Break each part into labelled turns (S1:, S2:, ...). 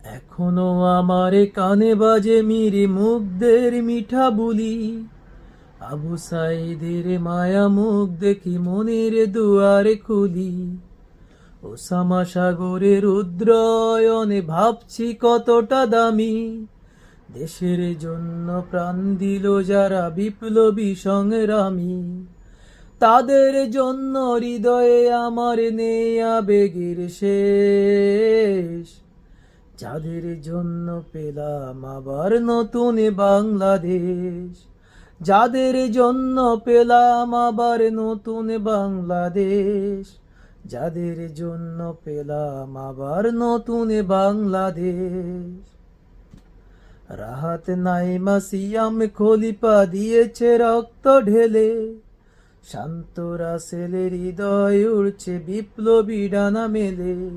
S1: এখনো আমার কানে বাজে মিরি মুগ্ধের মিঠা বুলি। আবু সাইদের মায়া মুখ দেখি মনের দুয়ারে খুলি। ওসামা সাগরের উদ্রয়নে ভাবছি কতটা দামি। দেশের জন্য প্রাণ দিল যারা বিপ্লবী সংগ্রামী। তাদের জন্য হৃদয়ে আমার নেই আবেগের শেষ। যাদের জন্য পেলাম আবার নতুন বাংলাদেশ। যাদের জন্য পেলাম আবার নতুন বাংলাদেশ। যাদের জন্য পেলাম আবার নতুন বাংলাদেশ। রাহাত নাইমা সিয়াম খলিফা দিয়েছে রক্ত ঢেলে। শান্ত রাসেলের হৃদয় উড়ছে বিপ্লবী ডানা মেলে।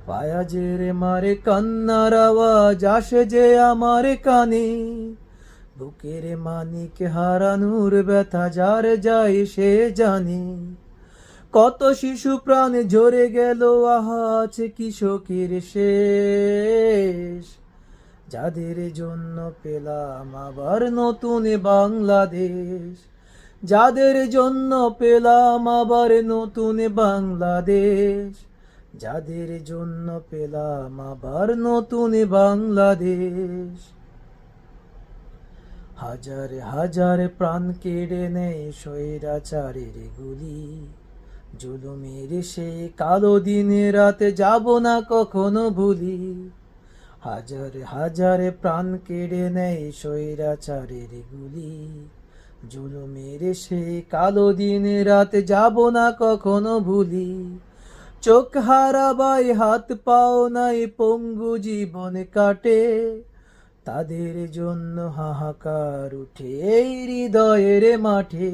S1: ফায়াজের মারে কান্নার আওয়াজ আসে যে আমার কানে। বুকের মানিক হারানোর ব্যথা যার যায় সে জানে। কত শিশু প্রাণ ঝরে গেল আহা আছে কৃষকের শেষ। যাদের জন্য পেলাম আবার নতুন বাংলাদেশ। যাদের জন্য পেলাম আবার নতুন বাংলাদেশ। যাদের জন্য পেলাম আবার নতুন বাংলাদেশ। হাজার হাজার প্রাণ কেড়ে নেয় স্বৈরাচারের গুলি। জুলুমের সে কালো দিনে রাতে যাব না কখনো ভুলি। হাজার হাজার প্রাণ কেড়ে নেয় স্বৈরাচারের গুলি। জুলুমের সে কালো দিনে রাতে যাব না কখনো ভুলি। চোখ হারাবাই হাত পাও নাই পঙ্গু জীবন কাটে। তাদের জন্য হাহাকার উঠে এই হৃদয়ের মাঠে।